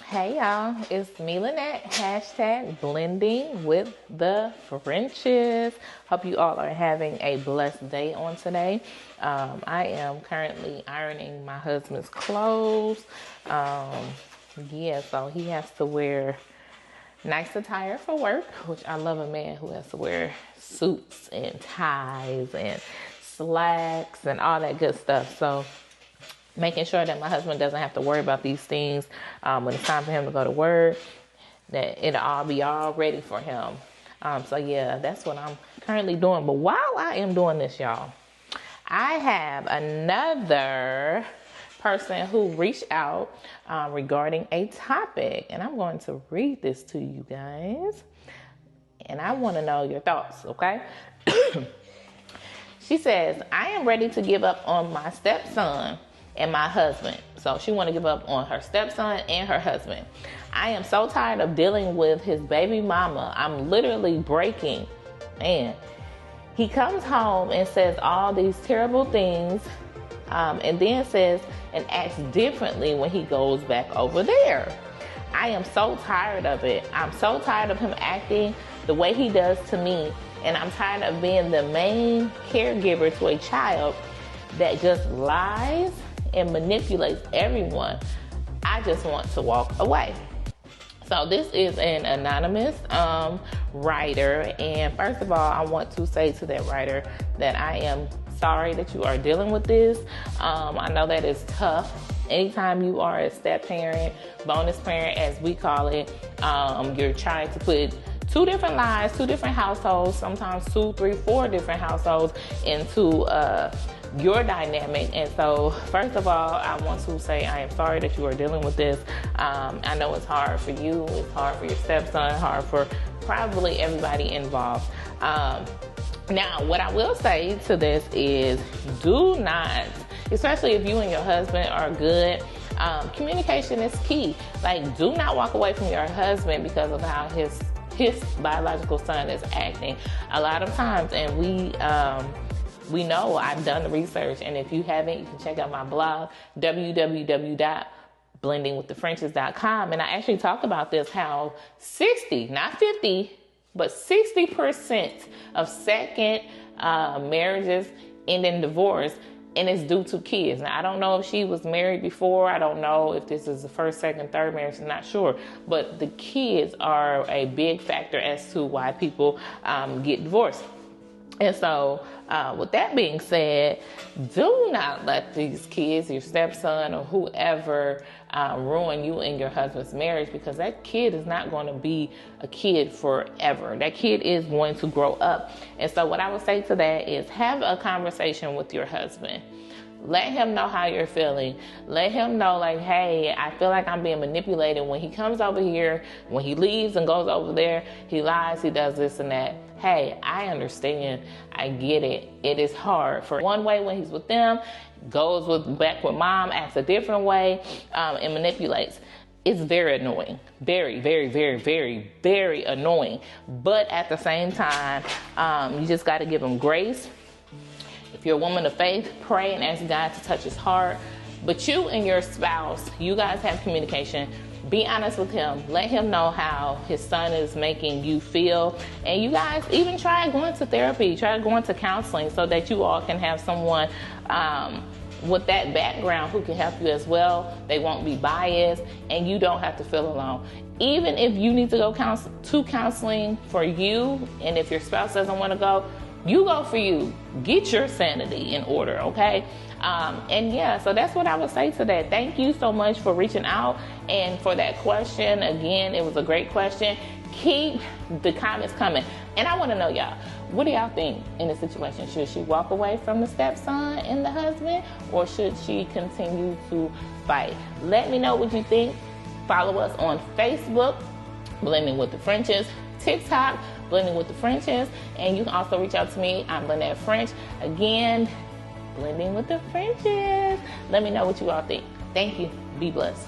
Hey y'all, it's me Lynette, hashtag blending with the Frenches. Hope you all are having a blessed day on today. I am currently ironing my husband's clothes. So he has to wear nice attire for work, which I love a man who has to wear suits and ties and slacks and all that good stuff. So making sure that my husband doesn't have to worry about these things when it's time for him to go to work, that it'll all be all ready for him. That's what I'm currently doing. But while I am doing this, y'all, I have another person who reached out regarding a topic, and I'm going to read this to you guys, and I want to know your thoughts, okay? She says, I am ready to give up on my stepson and my husband. So she want to give up on her stepson and her husband. I am so tired of dealing with his baby mama. I'm literally breaking. Man, he comes home and says all these terrible things, and then says and acts differently when he goes back over there. I am so tired of it. I'm so tired of him acting the way he does to me, and I'm tired of being the main caregiver to a child that just lies and manipulates everyone. I just want to walk away. So this is an anonymous writer, and first of all, I want to say to that writer that I am sorry that you are dealing with this. I know that it's tough. Anytime you are a step parent, bonus parent as we call it, you're trying to put two different lives, two different households, sometimes 2, 3, 4 different households into your dynamic. And so first of all, I want to say I am sorry that you are dealing with this. I know it's hard for you, it's hard for your stepson, hard for probably everybody involved. Now, what I will say to this is do not, especially if you and your husband are good, communication is key. Like, do not walk away from your husband because of how his biological son is acting. A lot of times, and we know, I've done the research, and if you haven't, you can check out my blog, www.blendingwiththefrenches.com, and I actually talk about this, how 60, not 50, but 60% of second marriages end in divorce, and it's due to kids. Now, I don't know if she was married before. I don't know if this is the first, second, third marriage. I'm not sure. But the kids are a big factor as to why people get divorced. And so with that being said, do not let these kids, your stepson or whoever, ruin you and your husband's marriage, because that kid is not going to be a kid forever. That kid is going to grow up. And so what I would say to that is have a conversation with your husband. Let him know how you're feeling. Let him know, like, hey, I feel like I'm being manipulated when he comes over here, when he leaves and goes over there, he lies, he does this and that. Hey, I understand. I get it. It is hard. For one way when he's with them, goes back with mom, acts a different way, and manipulates. It's very annoying. Very, very, very, very, very annoying. But at the same time, you just got to give him grace. If you're a woman of faith, pray and ask God to touch his heart. But you and your spouse, you guys have communication. Be honest with him. Let him know how his son is making you feel. And you guys even try going to therapy, try going to counseling, so that you all can have someone with that background who can help you as well. They won't be biased, and you don't have to feel alone. Even if you need to go to counseling for you, and if your spouse doesn't want to go, you go for you. Get your sanity in order, okay? So that's what I would say to that. Thank you so much for reaching out and for that question. Again, it was a great question. Keep the comments coming. And I want to know, y'all, what do y'all think in this situation? Should she walk away from the stepson and the husband, or should she continue to fight? Let me know what you think. Follow us on Facebook, Blending with the Frenches, TikTok, Blending with the Frenches, and you can also reach out to me. I'm Lynette French. Again, Blending with the Frenches. Let me know what you all think. Thank you. Be blessed.